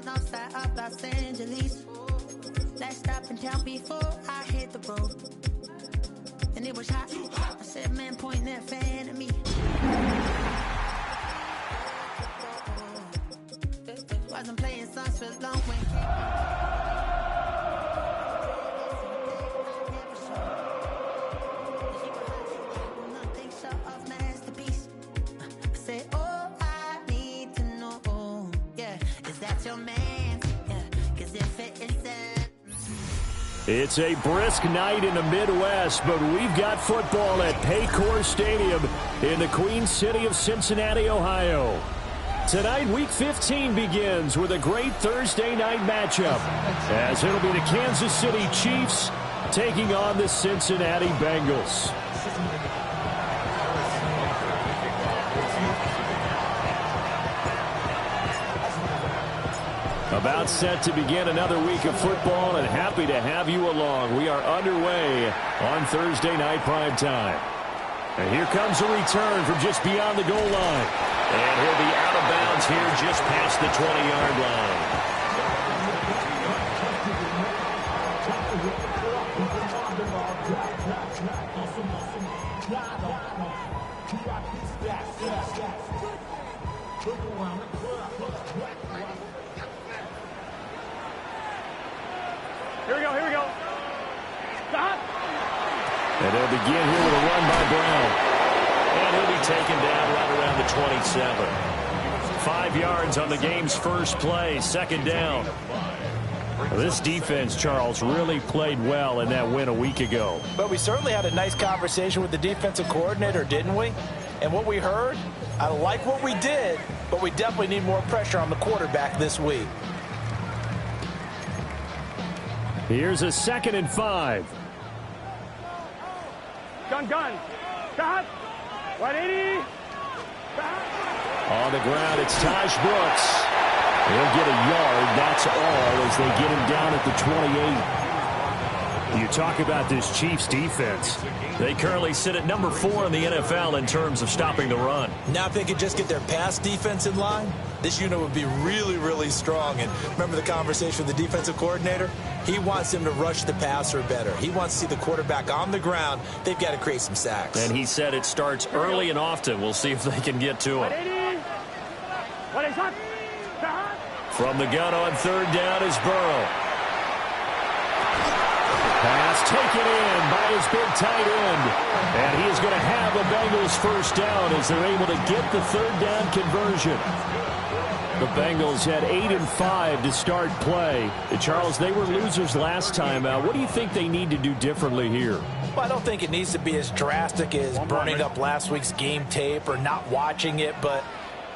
was outside of Los Angeles. Last stop in town before I hit the road. And it was hot. I said, man, point that fan at me. Wasn't playing songs for long when nothing short of masterpiece. I said, oh, I need to know, yeah, is that your man? Yeah, 'cause if it isn't. It's a brisk night in the Midwest, but we've got football at Paycor Stadium in the Queen City of Cincinnati, Ohio. Tonight, Week 15 begins with a great Thursday night matchup, as it'll be the Kansas City Chiefs taking on the Cincinnati Bengals. About set to begin another week of football, and happy to have you along. We are underway on Thursday night primetime. And here comes a return from just beyond the goal line. And he'll be out of bounds here just past the 20-yard line. Here we go. Stop. And they'll begin here with a run by Brown. And he'll be taken down right around the 27. 5 yards on the game's first play, second down. This defense, Charles, really played well in that win a week ago. But we certainly had a nice conversation with the defensive coordinator, didn't we? And what we heard, I like what we did, but we definitely need more pressure on the quarterback this week. Here's a 2nd and 5. Gun. Stop. 180. Stop. On the ground, it's Taj Brooks. He'll get a yard, that's all, as they get him down at the 28. You talk about this Chiefs defense. They currently sit at number 4 in the NFL in terms of stopping the run. Now if they could just get their pass defense in line, this unit would be really, really strong. And remember the conversation with the defensive coordinator? He wants them to rush the passer better. He wants to see the quarterback on the ground. They've got to create some sacks. And he said it starts early and often. We'll see if they can get to him. From the gun on 3rd down is Burrow. Pass taken in by his big tight end. And he is going to have the Bengals first down as they're able to get the 3rd down conversion. The Bengals had 8 and 5 to start play. Charles, they were losers last time out. What do you think they need to do differently here? Well, I don't think it needs to be as drastic as burning up last week's game tape or not watching it, but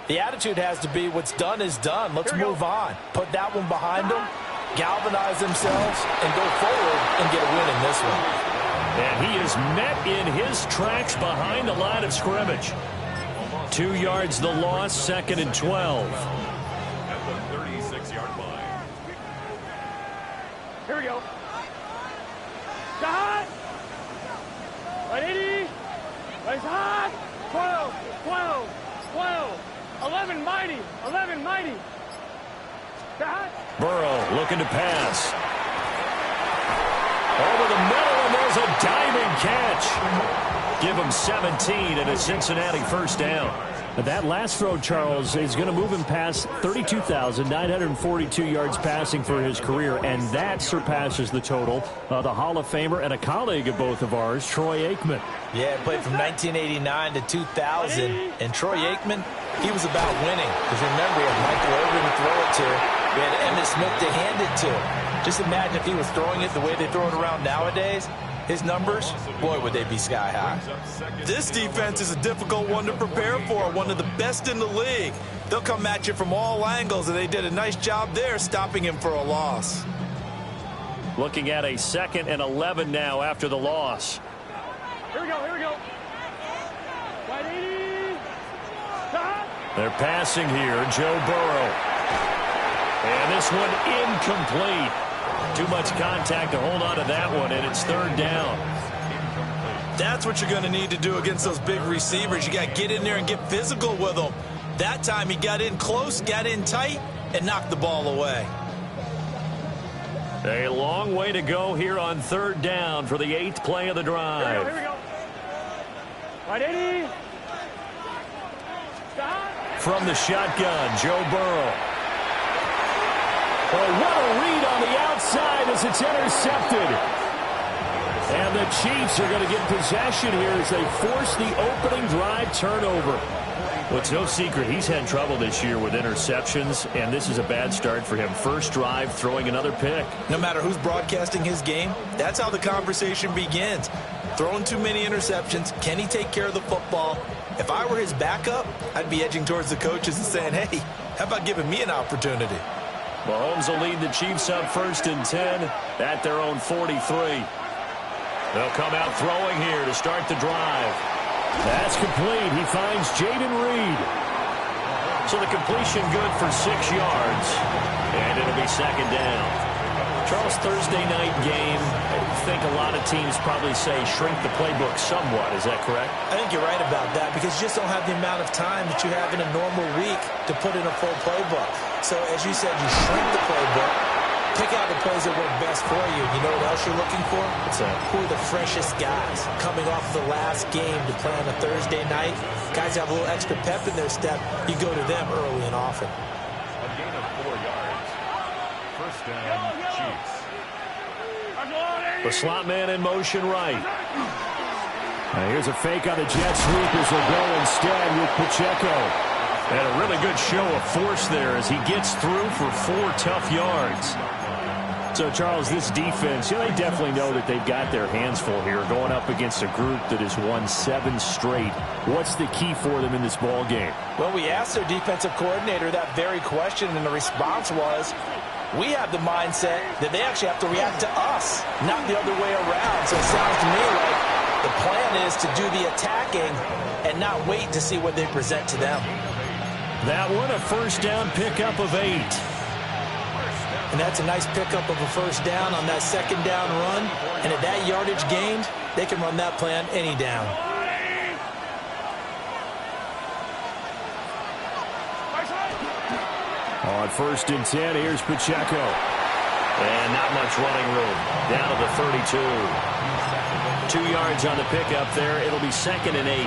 the attitude has to be what's done is done. Let's move on. Put that one behind them, galvanize themselves, and go forward and get a win in this one. And he is met in his tracks behind the line of scrimmage. 2 yards the loss, 2nd and 12. At the 36-yard line. Here we go. Shot. 180. Nice hot. 12. 11 mighty. Shot. Burrow looking to pass. Over the middle, and there's a diving catch. Give him 17 and a Cincinnati first down. That last throw, Charles, is going to move him past 32,942 yards passing for his career, and that surpasses the total of the Hall of Famer and a colleague of both of ours, Troy Aikman. Yeah, played from 1989 to 2000, and Troy Aikman, he was about winning. Because remember, we had Michael Irvin to throw it to. We had Emmitt Smith to hand it to. Just imagine if he was throwing it the way they throw it around nowadays. His numbers, boy, would they be sky high. This defense is a difficult one to prepare for, one of the best in the league. They'll come at you from all angles, and they did a nice job there stopping him for a loss. Looking at a 2nd and 11 now after the loss. Here we go. 180. Stop. They're passing here, Joe Burrow. And this one incomplete. Too much contact to hold on to that one, and it's 3rd down. That's what you're going to need to do against those big receivers. You got to get in there and get physical with them. That time he got in close, got in tight, and knocked the ball away. A long way to go here on third down for the 8th play of the drive. Here we go. Right, 80. From the shotgun, Joe Burrow. Oh, what a read on the outside as it's intercepted. And the Chiefs are going to get possession here as they force the opening drive turnover. Well, it's no secret he's had trouble this year with interceptions, and this is a bad start for him. First drive, throwing another pick. No matter who's broadcasting his game, that's how the conversation begins. Throwing too many interceptions. Can he take care of the football? If I were his backup, I'd be edging towards the coaches and saying, hey, how about giving me an opportunity? Mahomes will lead the Chiefs up 1st and 10 at their own 43. They'll come out throwing here to start the drive. That's complete. He finds Jaden Reed. So the completion good for 6 yards. And it'll be 2nd down. Charles, Thursday night game, I think a lot of teams probably say shrink the playbook somewhat. Is that correct? I think you're right about that because you just don't have the amount of time that you have in a normal week to put in a full playbook. So as you said, you shrink the playbook, pick out the plays that work best for you. You know what else you're looking for? What's that? Who are the freshest guys coming off the last game to play on a Thursday night? Guys have a little extra pep in their step. You go to them early and often. A gain of 4 yards. First down, Chiefs. The slot man in motion right. Now here's a fake on the jet sweep as they'll go instead with Pacheco. And a really good show of force there as he gets through for 4 tough yards. So, Charles, this defense, they definitely know that they've got their hands full here going up against a group that has won 7 straight. What's the key for them in this ball game? Well, we asked their defensive coordinator that very question, and the response was, we have the mindset that they actually have to react to us, not the other way around. So it sounds to me like the plan is to do the attacking and not wait to see what they present to them. That one, a first down pickup of 8. And that's a nice pickup of a first down on that 2nd down run. And at that yardage gained, they can run that plan any down. On 1st and 10, here's Pacheco. And not much running room. Down to the 32. 2 yards on the pickup there. It'll be 2nd and 8.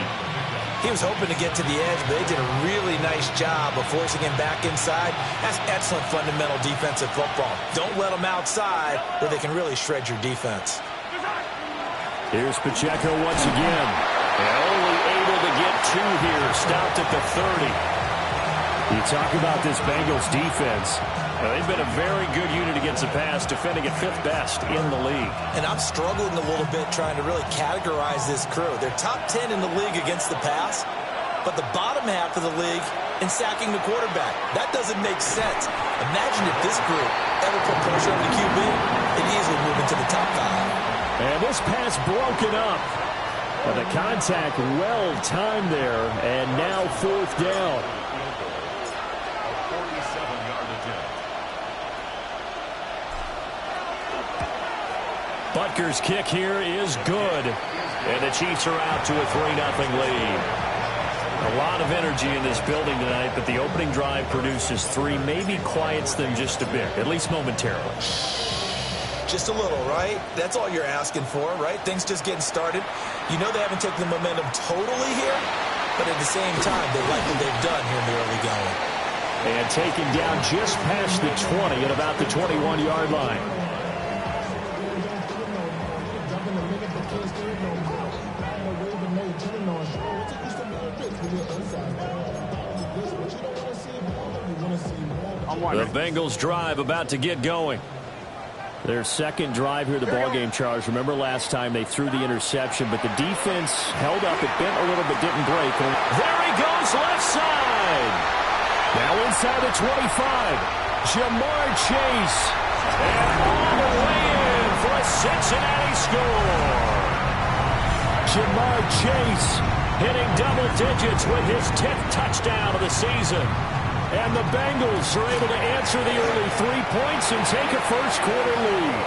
He was hoping to get to the edge, but they did a really nice job of forcing him back inside. That's excellent fundamental defensive football. Don't let them outside where they can really shred your defense. Here's Pacheco once again. And only able to get 2 here. Stopped at the 30. You talk about this Bengals defense. They've been a very good unit against the pass, defending at 5th best in the league. And I'm struggling a little bit trying to really categorize this crew. They're top 10 in the league against the pass, but the bottom half of the league in sacking the quarterback. That doesn't make sense. Imagine if this group ever put pressure on the QB, they'd easily move into the top 5. And this pass broken up. But the contact well timed there, and now 4th down. Butker's kick here is good. And the Chiefs are out to a 3-0 lead. A lot of energy in this building tonight, but the opening drive produces 3, maybe quiets them just a bit, at least momentarily. Just a little, right? That's all you're asking for, right? Things just getting started. You know they haven't taken the momentum totally here, but at the same time, they like what they've done here in the early going. And taken down just past the 20 at about the 21-yard line. The Bengals drive about to get going. Their 2nd drive here, the ballgame, Charles. Remember last time they threw the interception, but the defense held up. It bent a little but didn't break. There he goes, left side. Now inside the 25. Jamar Chase. And all the way in for a Cincinnati score. Jamar Chase hitting double digits with his 10th touchdown of the season. And the Bengals are able to answer the early 3 points and take a first-quarter lead.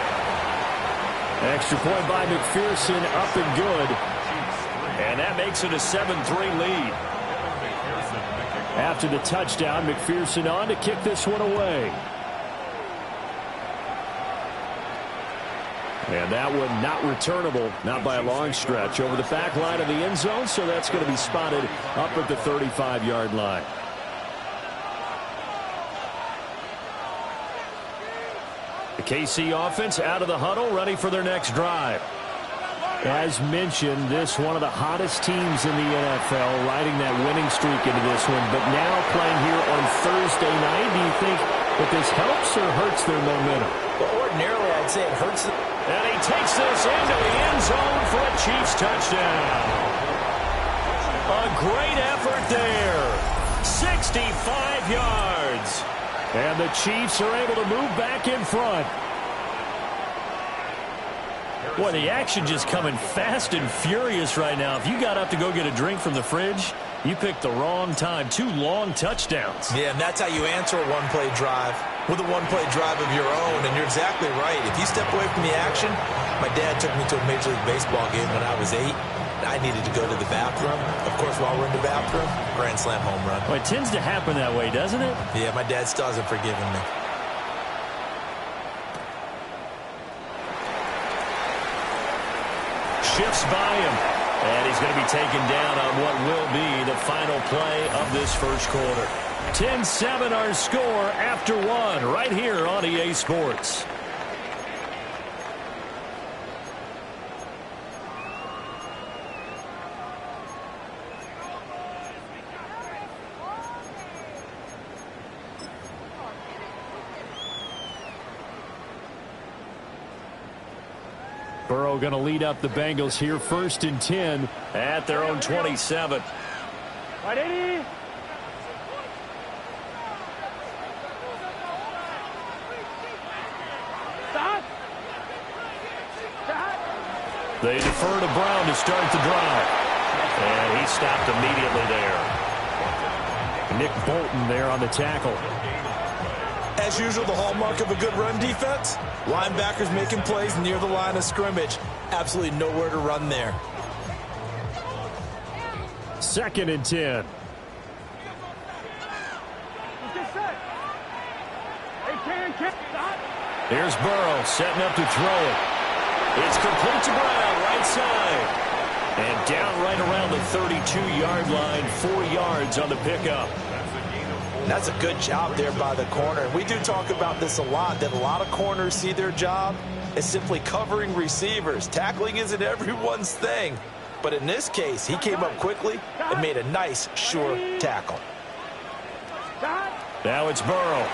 Extra point by McPherson, up and good. And that makes it a 7-3 lead. After the touchdown, McPherson on to kick this one away. And that one not returnable, not by a long stretch, over the back line of the end zone, so that's going to be spotted up at the 35-yard line. The KC offense out of the huddle, ready for their next drive. As mentioned, this one of the hottest teams in the NFL, riding that winning streak into this one, but now playing here on Thursday night. Do you think that this helps or hurts their momentum? Well, ordinarily, I'd say it hurts them. And he takes this into the end zone for a Chiefs touchdown. A great effort there. 65 yards. And the Chiefs are able to move back in front. Boy, the action just coming fast and furious right now. If you got up to go get a drink from the fridge, you picked the wrong time. 2 long touchdowns. Yeah, and that's how you answer a one-play drive, with a one-play drive of your own. And you're exactly right. If you step away from the action, my dad took me to a Major League Baseball game when I was 8. And I needed to go to the bathroom. Of course, while we're in the bathroom, grand slam home run. Well, it tends to happen that way, doesn't it? Yeah, my dad still hasn't forgiven me. Shifts by him, and he's going to be taken down on what will be the final play of this first quarter. 10-7 our score after 1 right here on EA Sports. Burrow going to lead up the Bengals here, 1st and 10 at their own 27. Right, 80. Stop. Stop. They defer to Brown to start the drive. And he stopped immediately there. Nick Bolton there on the tackle. As usual, the hallmark of a good run defense, linebackers making plays near the line of scrimmage. Absolutely nowhere to run there. 2nd and 10. Here's Burrow setting up to throw it. It's complete to Brown, right side. And down right around the 32-yard line, 4 yards on the pickup. That's a good job there by the corner. We do talk about this a lot, that a lot of corners see their job as simply covering receivers. Tackling isn't everyone's thing. But in this case, he came up quickly and made a nice, sure tackle. Now it's Burrow.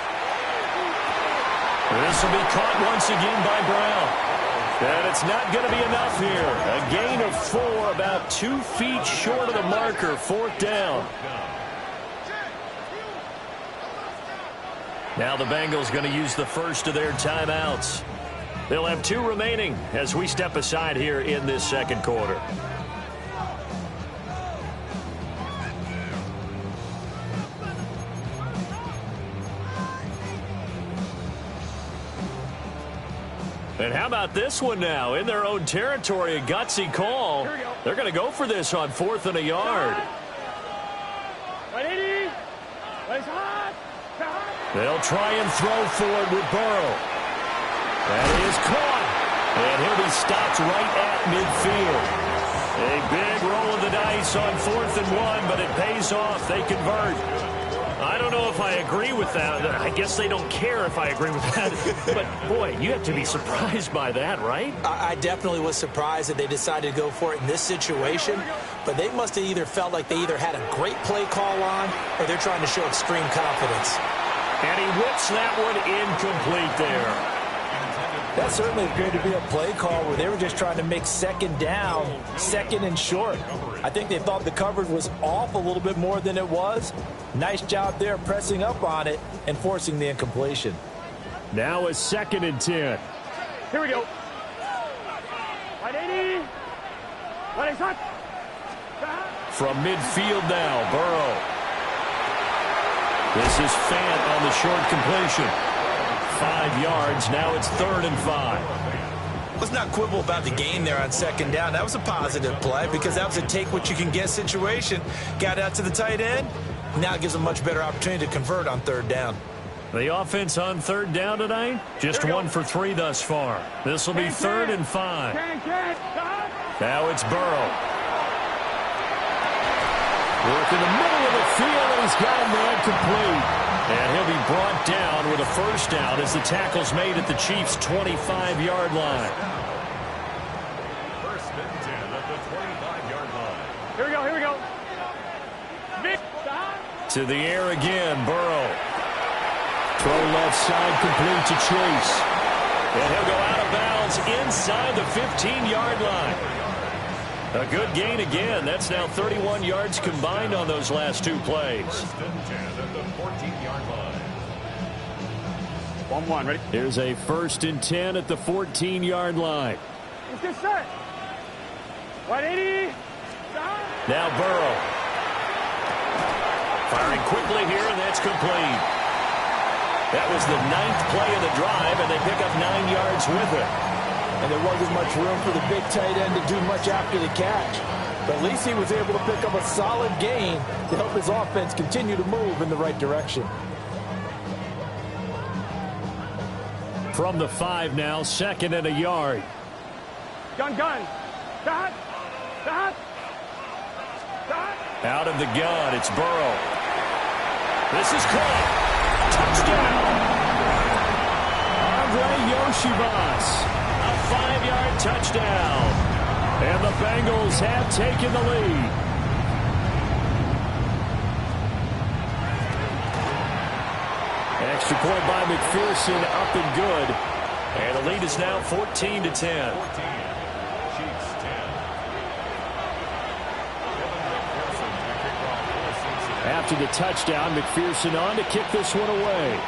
This will be caught once again by Brown. And it's not going to be enough here. A gain of 4, about 2 feet short of the marker, 4th down. Now the Bengals going to use the first of their timeouts. They'll have 2 remaining as we step aside here in this second quarter. And how about this one now? In their own territory, a gutsy call. They're going to go for this on 4th and a yard. They'll try and throw for it with Burrow. That is caught. And he'll be stopped right at midfield. A big roll of the dice on 4th and 1, but it pays off. They convert. I don't know if I agree with that. I guess they don't care if I agree with that. But, boy, you have to be surprised by that, right? I definitely was surprised that they decided to go for it in this situation. But they must have either felt like they either had a great play call on or they're trying to show extreme confidence. And he whips that one incomplete there. That certainly appeared to be a play call where they were just trying to make 2nd down, 2nd and short. I think they thought the coverage was off a little bit more than it was. Nice job there pressing up on it and forcing the incompletion. Now a 2nd and 10. Here we go. 180. What is that? From midfield now, Burrow. This is Fant on the short completion. 5 yards. Now it's 3rd and 5. Let's not quibble about the gain there on 2nd down. That was a positive play because that was a take what you can get situation. Got out to the tight end. Now it gives them a much better opportunity to convert on third down. The offense on third down tonight, just 1 for 3 thus far. This will be 3rd and 5. Now it's Burrow. Work in the middle of the field, and he's got a man complete. And he'll be brought down with a first down as the tackle's made at the Chiefs' 25-yard line. First and 10 at the 25-yard line. Here we go, here we go. To the air again, Burrow. Throw left side complete to Chase. And he'll go out of bounds inside the 15-yard line. A good gain again. That's now 31 yards combined on those last 2 plays. First and 10 at the 14-yard line. 1-1, ready? Here's a 1st and 10 at the 14-yard line. Let's get set. 180. Now Burrow. Firing quickly here, and that's complete. That was the 9th play of the drive, and they pick up 9 yards with it. And there wasn't much room for the big tight end to do much after the catch. But at least he was able to pick up a solid gain to help his offense continue to move in the right direction. From the 5 now, 2nd and a yard. Gun. Stop. Out of the gun, it's Burrow. This is caught. Touchdown. Andre Yoshibas. A 5-yard touchdown. And the Bengals have taken the lead. Extra point by McPherson, up and good. And the lead is now 14-10. 14. Chiefs 10. After the touchdown, McPherson on to kick this one away.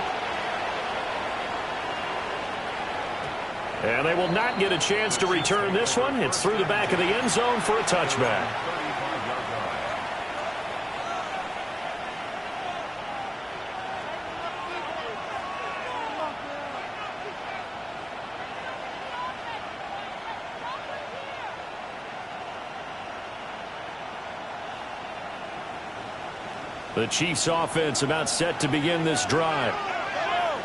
And they will not get a chance to return this one. It's through the back of the end zone for a touchback. The Chiefs offense about set to begin this drive.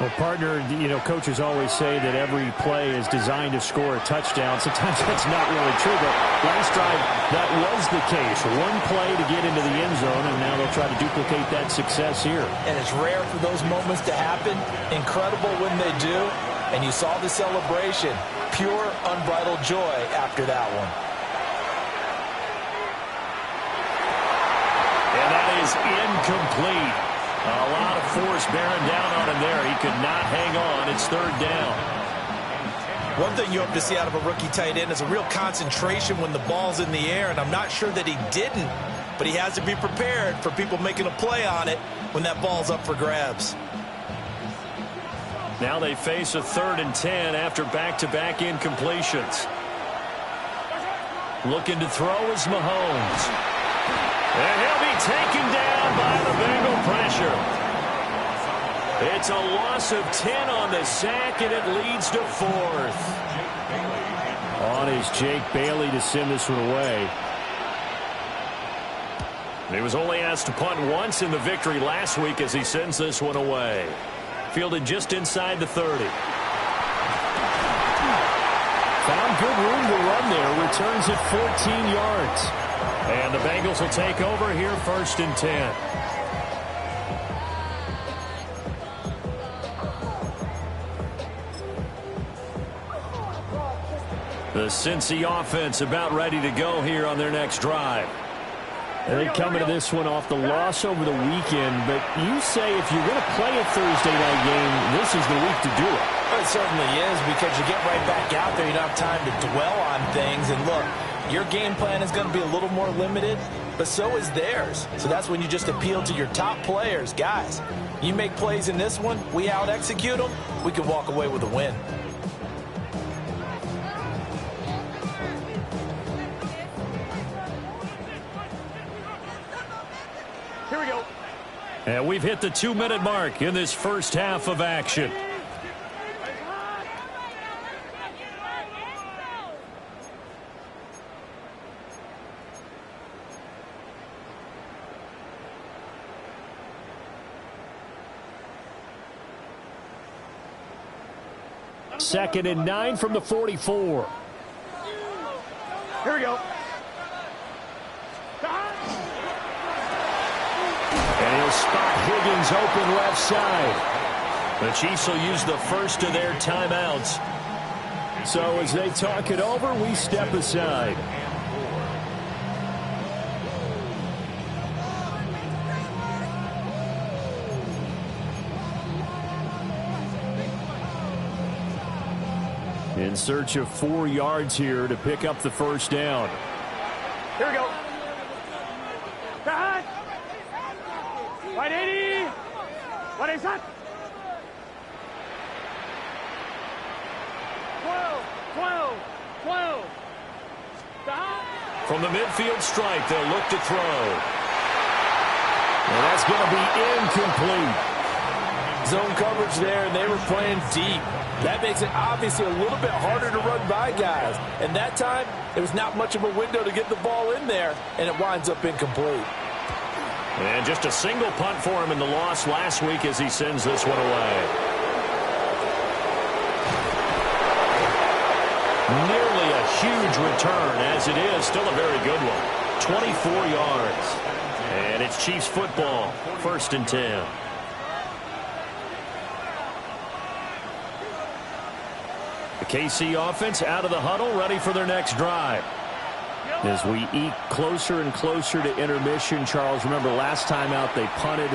Well, partner, coaches always say that every play is designed to score a touchdown. Sometimes that's not really true, but last drive, that was the case. One play to get into the end zone, and now they'll try to duplicate that success here. And it's rare for those moments to happen. Incredible when they do. And you saw the celebration. Pure, unbridled joy after that one. And that is incomplete. A lot of force bearing down on him there. He could not hang on. It's 3rd down. One thing you hope to see out of a rookie tight end is a real concentration when the ball's in the air, and I'm not sure that he didn't, but he has to be prepared for people making a play on it when that ball's up for grabs. Now they face a 3rd and 10 after back-to-back incompletions. Looking to throw is Mahomes. And he'll be taken down by the Bengal pressure. It's a loss of 10 on the sack, and it leads to 4th. On is Jake Bailey to send this one away. He was only asked to punt once in the victory last week as he sends this one away. Fielded just inside the 30. Found good room to run there. Returns at 14 yards. And the Bengals will take over here 1st and 10. The Cincy offense about ready to go here on their next drive. And they come into this one off the loss over the weekend, but you say if you're going to play a Thursday night game, this is the week to do it. Well, it certainly is, because you get right back out there. You don't have time to dwell on things. And look, your game plan is going to be a little more limited, but so is theirs. So that's when you just appeal to your top players. Guys, you make plays in this one, we out-execute them, we can walk away with a win. Here we go. And we've hit the 2-minute mark in this first half of action. 2nd and 9 from the 44. Here we go. And he'll spot Higgins open left side. The Chiefs will use the first of their timeouts. So as they talk it over, we step aside. In search of 4 yards here to pick up the first down. Here we go. Back. Right 80. What is that? 12. From the midfield stripe, they'll look to throw. And that's going to be incomplete. Zone coverage there, and they were playing deep. That makes it obviously a little bit harder to run by guys. And that time, there was not much of a window to get the ball in there, and it winds up incomplete. And just a single punt for him in the loss last week as he sends this one away. Nearly a huge return, as it is still a very good one. 24 yards. And it's Chiefs football, 1st and 10. The KC offense out of the huddle, ready for their next drive. As we eke closer and closer to intermission, Charles, remember last time out they punted.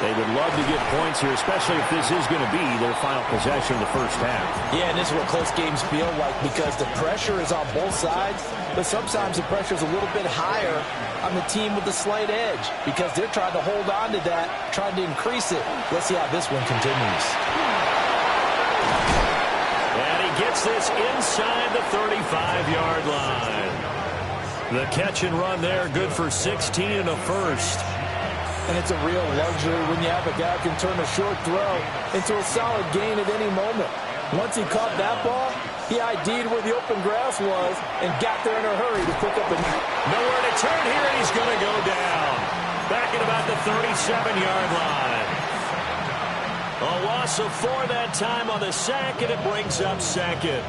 They would love to get points here, especially if this is going to be their final possession of the first half. Yeah, and this is what close games feel like because the pressure is on both sides, but sometimes the pressure is a little bit higher on the team with the slight edge because they're trying to hold on to that, trying to increase it. Let's see how this one continues. And he gets this inside the 35-yard line. The catch and run there, good for 16 and a first. And it's a real luxury when you have a guy who can turn a short throw into a solid gain at any moment. Once he caught that ball, he ID'd where the open grass was and got there in a hurry to pick up a... Nowhere to turn here, and he's going to go down. Back at about the 37-yard line. A loss of 4 that time on the sack, and it brings up 2nd.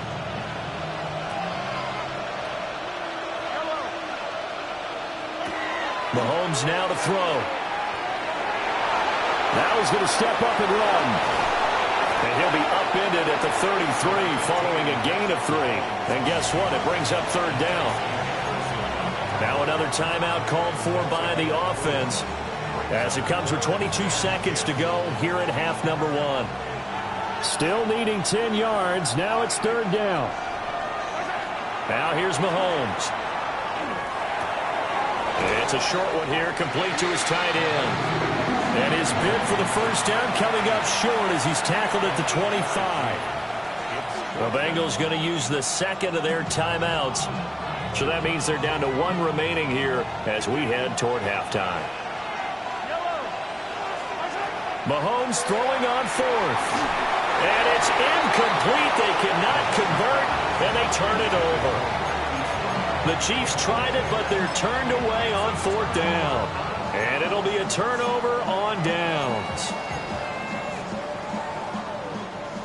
Mahomes now to throw. Now he's going to step up and run. And he'll be upended at the 33 following a gain of 3. And guess what? It brings up 3rd down. Now another timeout called for by the offense as it comes with 22 seconds to go here at half number 1. Still needing 10 yards. Now it's 3rd down. Now here's Mahomes. It's a short one here, complete to his tight end. And his bid for the first down coming up short as he's tackled at the 25. The Bengals going to use the 2nd of their timeouts. So that means they're down to 1 remaining here as we head toward halftime. Mahomes throwing on 4th. And it's incomplete. They cannot convert, and they turn it over. The Chiefs tried it, but they're turned away on 4th down. And it'll be a turnover on downs.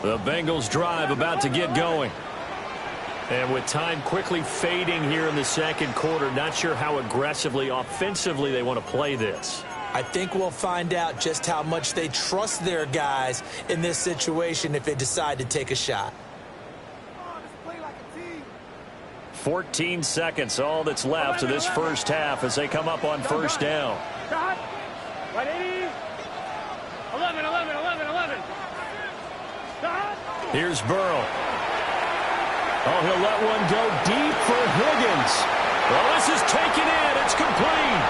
The Bengals drive about to get going. And with time quickly fading here in the 2nd quarter, not sure how aggressively, offensively they want to play this. I think we'll find out just how much they trust their guys in this situation if they decide to take a shot. 14 seconds, all that's left of this first half as they come up on 1st down. Right 80. 11. Here's Burrow. Oh, he'll let one go deep for Higgins. Well, this is taken in. It's complete.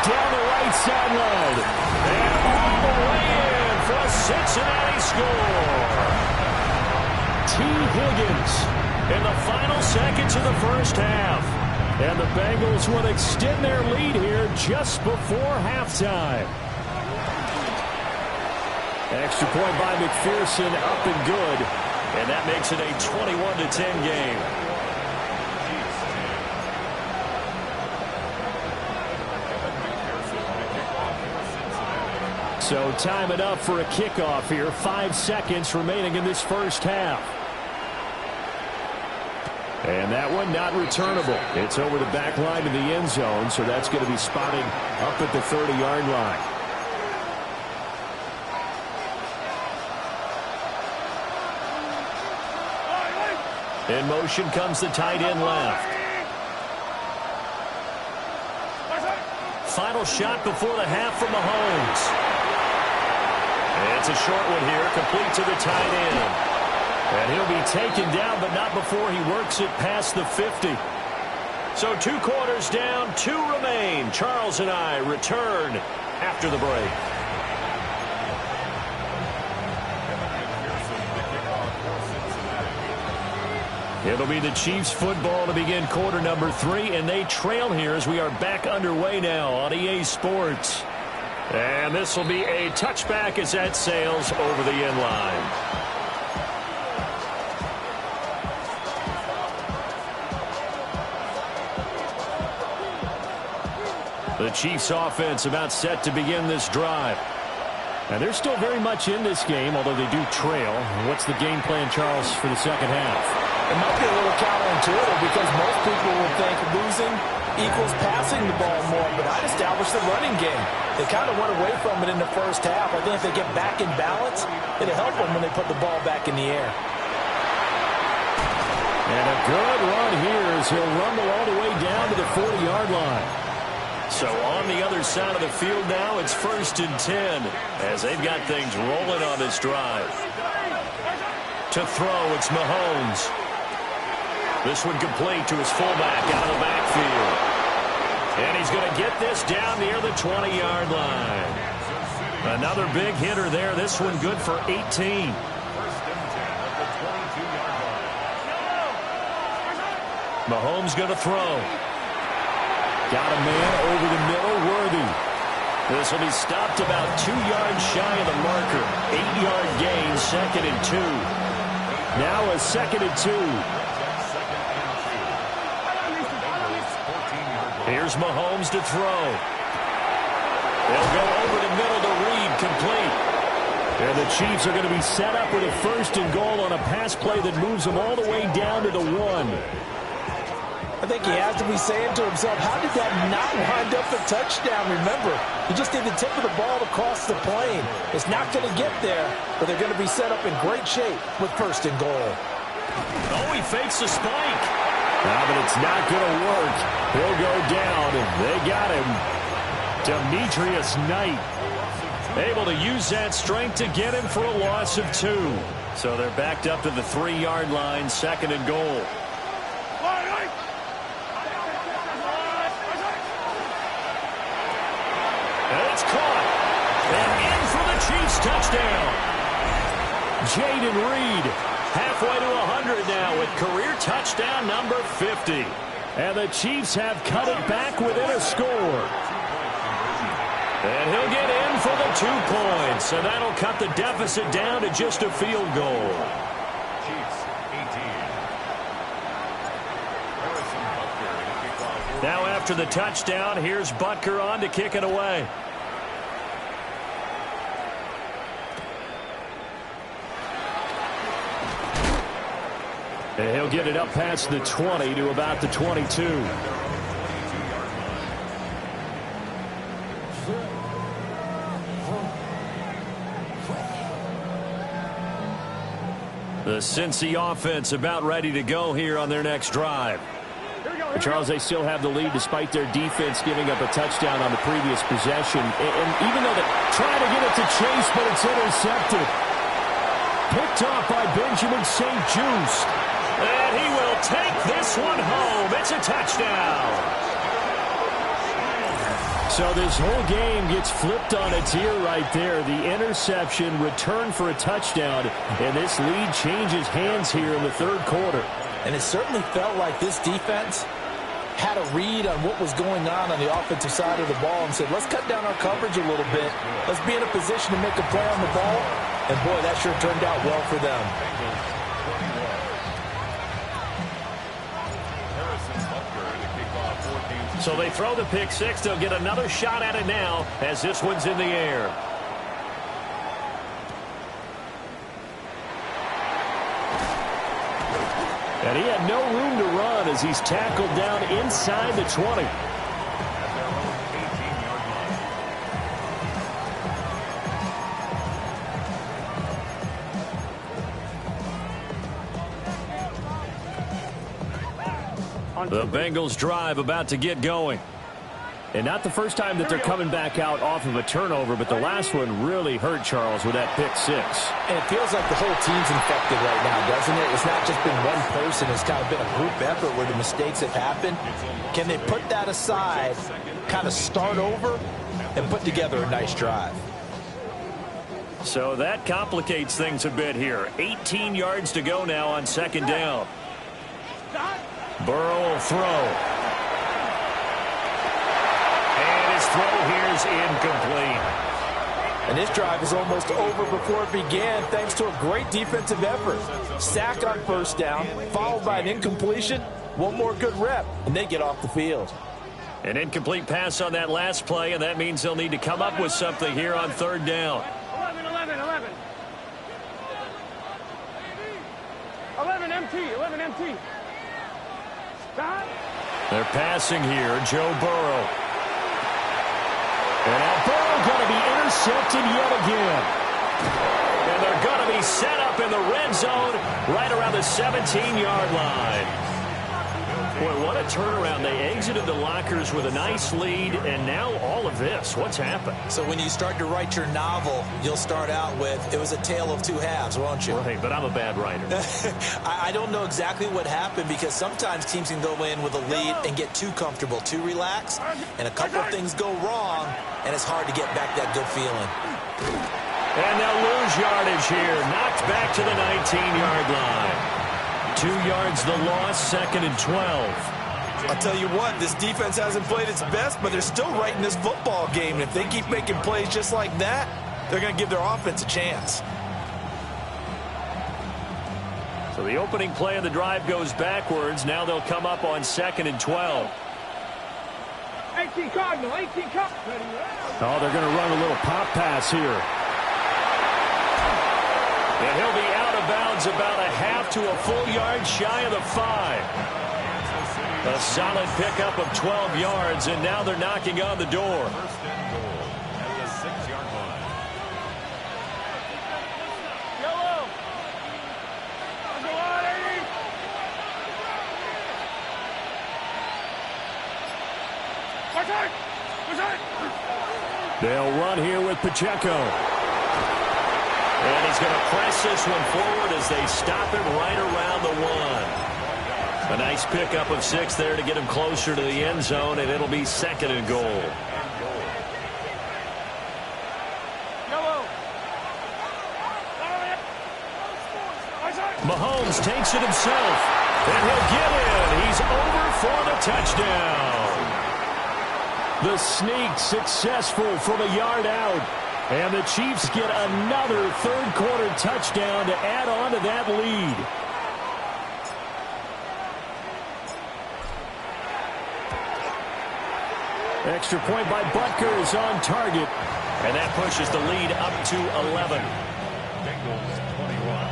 Down the right sideline. And all the way in for a Cincinnati score. T. Higgins in the final seconds of the first half. And the Bengals would extend their lead here just before halftime. Extra point by McPherson, up and good. And that makes it a 21-10 game. So time enough for a kickoff here. 5 seconds remaining in this first half. And that one not returnable. It's over the back line to the end zone, so that's going to be spotted up at the 30-yard line. In motion comes the tight end left. Final shot before the half from Mahomes. It's a short one here, complete to the tight end. And he'll be taken down, but not before he works it past the 50. So 2 quarters down, 2 remain. Charles and I return after the break. It'll be the Chiefs football to begin quarter number 3, and they trail here as we are back underway now on EA Sports. And this will be a touchback as that sails over the end line. The Chiefs offense about set to begin this drive. And they're still very much in this game, although they do trail. What's the game plan, Charles, for the second half? It might be a little counterintuitive because most people would think losing equals passing the ball more, but I'd establish the running game. They kind of went away from it in the first half. I think if they get back in balance, it'll help them when they put the ball back in the air. And a good run here as he'll rumble all the way down to the 40-yard line. So on the other side of the field now, it's 1st and 10 as they've got things rolling on this drive. To throw, it's Mahomes. This one complete to his fullback out of the backfield. And he's going to get this down near the 20-yard line. Another big hitter there. This one good for 18. 1st and 10 at the 22-yard line. Mahomes going to throw. Got a man over the middle, Worthy. This will be stopped about 2 yards shy of the marker. 8-yard gain, 2nd and 2. Now a 2nd and 2. Here's Mahomes to throw. They'll go over the middle to Reed, complete. And the Chiefs are going to be set up with a 1st and goal on a pass play that moves them all the way down to the 1. I think he has to be saying to himself, how did that not wind up a touchdown? Remember, he just did the tip of the ball across the plane. It's not going to get there, but they're going to be set up in great shape with 1st and goal. Oh, he fakes the spike. But it's not going to work. He'll go down, and they got him. Demetrius Knight able to use that strength to get him for a loss of 2. So they're backed up to the 3-yard line, 2nd and goal. And it's caught. And in for the Chiefs touchdown. Jaden Reed. Halfway to 100 now with career touchdown number 50. And the Chiefs have cut it back within a score. And he'll get in for the 2 points. And that'll cut the deficit down to just a field goal. Chiefs 18. Now after the touchdown, here's Butker on to kick it away. And he'll get it up past the 20 to about the 22. The Cincy offense about ready to go here on their next drive. Charles, they still have the lead despite their defense giving up a touchdown on the previous possession. And even though they try to get it to Chase, but it's intercepted. Picked off by Benjamin St. Juste. And he will take this one home. It's a touchdown. So this whole game gets flipped on its ear right there. The interception, return for a touchdown, and this lead changes hands here in the 3rd quarter. And it certainly felt like this defense had a read on what was going on the offensive side of the ball and said, let's cut down our coverage a little bit. Let's be in a position to make a play on the ball. And, boy, that sure turned out well for them. So they throw the pick 6. They'll get another shot at it now as this one's in the air. And he had no room to run as he's tackled down inside the 20. The Bengals drive about to get going. And not the first time that they're coming back out off of a turnover, but the last one really hurt Charles with that pick six. And it feels like the whole team's infected right now, doesn't it? It's not just been one person. It's kind of been a group effort where the mistakes have happened. Can they put that aside, kind of start over, and put together a nice drive? So that complicates things a bit here. 18 yards to go now on second down. Burrow will throw. And his throw here is incomplete. And this drive is almost over before it began thanks to a great defensive effort. Sack on first down, followed by an incompletion. One more good rep, and they get off the field. An incomplete pass on that last play, and that means they'll need to come up with something here on third down. 11 MT. Stop. They're passing here, Joe Burrow. And now Burrow going to be intercepted yet again. And they're going to be set up in the red zone right around the 17-yard line. Boy, what a turnaround. They exited the lockers with a nice lead, and now all of this. What's happened? So when you start to write your novel, you'll start out with, it was a tale of two halves, won't you? Right, but I'm a bad writer. I don't know exactly what happened because sometimes teams can go in with a lead and get too comfortable, too relaxed, and a couple of things go wrong, and it's hard to get back that good feeling. And they'll lose yardage here. Knocked back to the 19-yard line. 2 yards the loss, second and 12. I'll tell you what, this defense hasn't played its best, but they're still right in this football game. And if they keep making plays just like that, they're going to give their offense a chance. So the opening play of the drive goes backwards. Now they'll come up on second and 12. 18 Cardinal. Oh, they're going to run a little pop pass here. And he'll be out of bounds about a half to a full yard shy of the 5. A solid pickup of 12 yards, and now they're knocking on the door. First and goal at the 6-yard line. Yellow. Go on, 80. They'll run here with Pacheco. And he's going to press this one forward as they stop him right around the 1. A nice pickup of 6 there to get him closer to the end zone, and it'll be second and goal. Mahomes takes it himself, and he'll get in. He's over for the touchdown. The sneak successful from a yard out. And the Chiefs get another third-quarter touchdown to add on to that lead. Extra point by Butker is on target. And that pushes the lead up to 11. Bengals 21.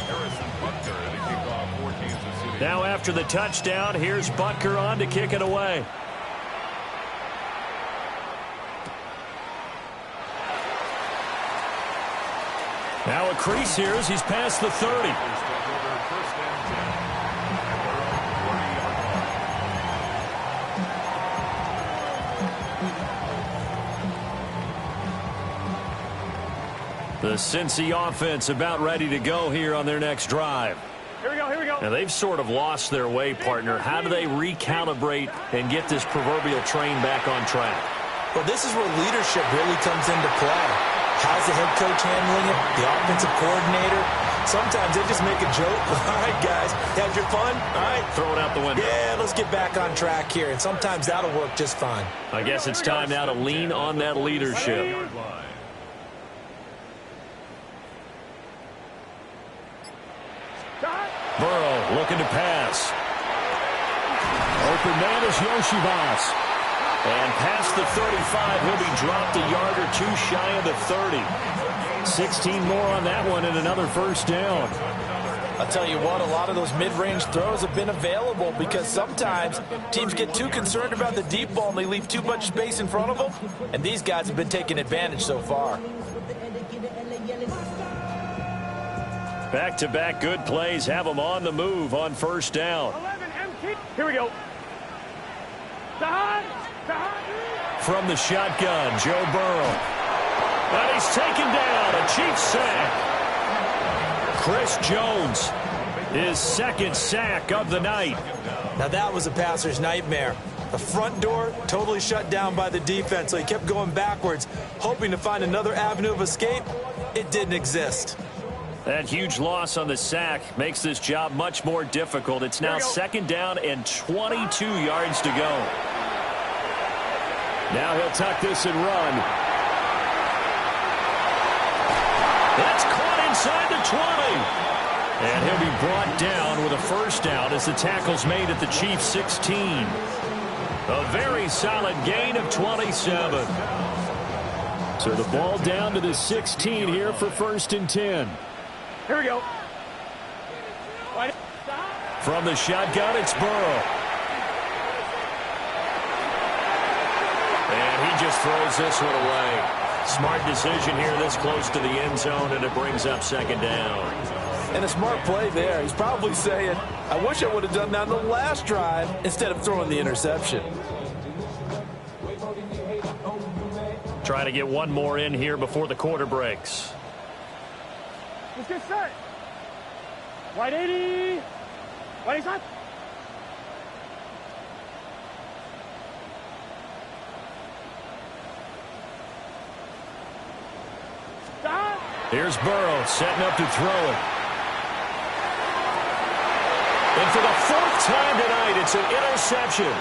Harrison Butker to kick off for Kansas City. Now after the touchdown, here's Butker on to kick it away. Now a crease here as he's past the 30. The Cincy offense about ready to go here on their next drive. Here we go. Now they've sort of lost their way, partner. How do they recalibrate and get this proverbial train back on track? Well, this is where leadership really comes into play. How's the head coach handling it? The offensive coordinator? Sometimes they just make a joke. All right, guys, had your fun? All right. Throw it out the window. Yeah, let's get back on track here. And sometimes that'll work just fine. I guess it's time now to lean on that leadership. Burrow looking to pass. Open man is Yoshibas. And past the 35, he'll be dropped a yard or two shy of the 30. 16 more on that one and another first down. I'll tell you what, a lot of those mid-range throws have been available because sometimes teams get too concerned about the deep ball and they leave too much space in front of them, and these guys have been taking advantage so far. Back-to-back good plays have them on the move on first down. 11 empty. Here we go. From the shotgun, Joe Burrow. And he's taken down, a Chiefs sack. Chris Jones, his second sack of the night. Now that was a passer's nightmare. The front door totally shut down by the defense, so he kept going backwards, hoping to find another avenue of escape. It didn't exist. That huge loss on the sack makes this job much more difficult. It's now second down and 22 yards to go. Now he'll tuck this and run. That's caught inside the 20. And he'll be brought down with a first down as the tackle's made at the Chiefs' 16. A very solid gain of 27. So the ball down to the 16 here for first and 10. Here we go. From the shotgun, it's Burrow. And he just throws this one away. Smart decision here this close to the end zone, and it brings up second down. And a smart play there. He's probably saying, I wish I would have done that in the last drive instead of throwing the interception. Trying to get one more in here before the quarter breaks. Let's get set. Wide 80. Wide inside. Stop. Here's Burrow setting up to throw it. And for the fourth time tonight, it's an interception.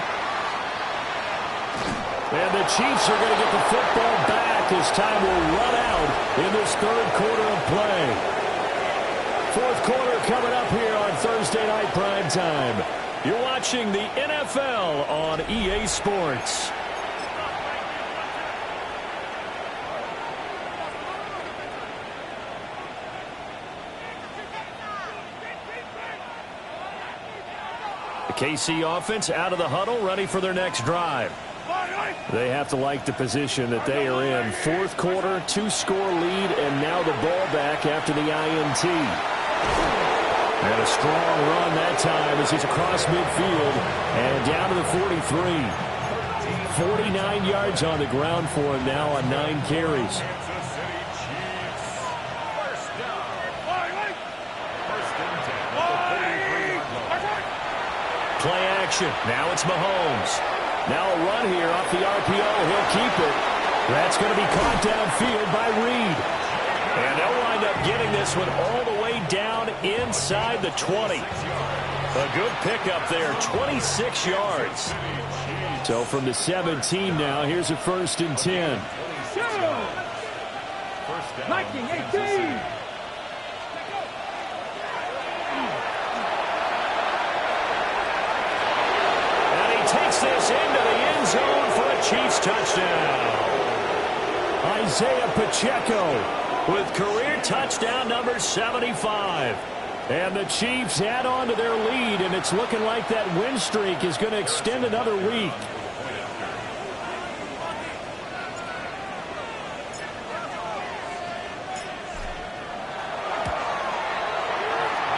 And the Chiefs are going to get the football back as time will run out in this third quarter of play. Fourth quarter coming up here on Thursday Night Primetime. You're watching the NFL on EA Sports. The KC offense out of the huddle, ready for their next drive. They have to like the position that they are in. Fourth quarter, 2-score lead, and now the ball back after the INT. And a strong run that time as he's across midfield and down to the 43. 49 yards on the ground for him now on 9 carries. Play action. Now it's Mahomes. Now a run here off the RPO. He'll keep it. That's going to be caught downfield by Reed. And they'll wind up getting this one all the way down inside the 20. A good pickup there, 26 yards. So from the 17 now, here's a first and 10. 19-18. Takes this into the end zone for a Chiefs touchdown. Isaiah Pacheco with career touchdown number 75. And the Chiefs add on to their lead, and it's looking like that win streak is going to extend another week.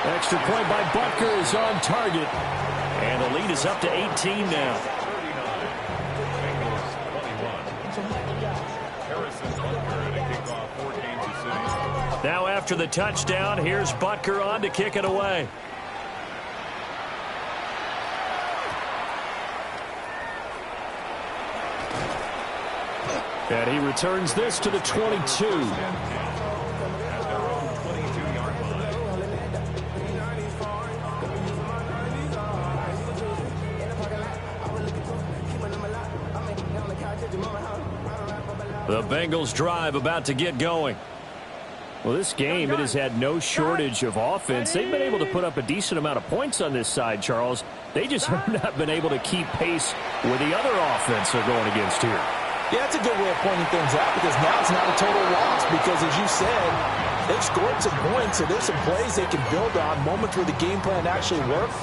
Extra point by Butker is on target. And the lead is up to 18 now. Now after the touchdown, here's Butker on to kick it away. And he returns this to the 22. The Bengals drive about to get going. Well, this game, it has had no shortage of offense. They've been able to put up a decent amount of points on this side, Charles. They just have not been able to keep pace with the other offense they're going against here. Yeah, that's a good way of pointing things out because now it's not a total loss because, as you said, They've scored some points, so there's some plays they can build on, moments where the game plan actually worked.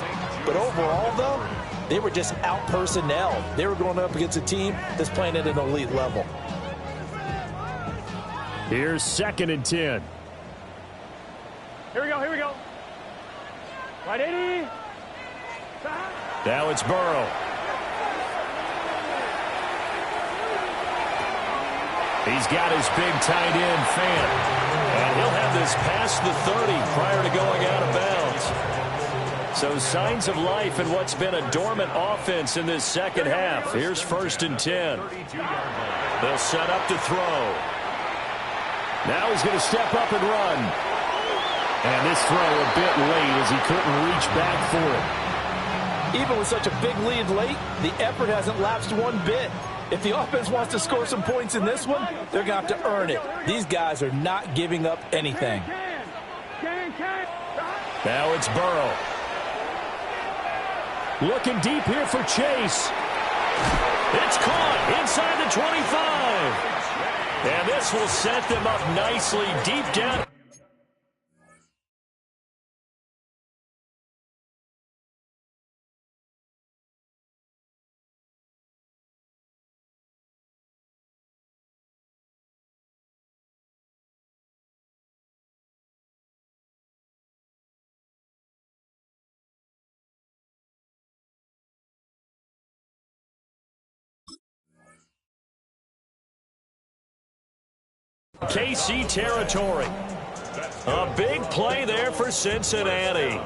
But overall, though, they were just out-personnel. They were going up against a team that's playing at an elite level. Here's 2nd and 10. Here we go, here we go. Right, 80. Now it's Burrow. He's got his big tight end, Fan. And he'll have this past the 30 prior to going out of bounds. So signs of life in what's been a dormant offense in this second half. Here's 1st and 10. They'll set up to throw. Now he's going to step up and run. And this throw a bit late as he couldn't reach back for it. Even with such a big lead late, the effort hasn't lapsed one bit. If the offense wants to score some points in this one, they're going to have to earn it. These guys are not giving up anything. Now it's Burrow. Looking deep here for Chase. It's caught inside the 25. And this will set them up nicely deep down. KC territory. A big play there for Cincinnati.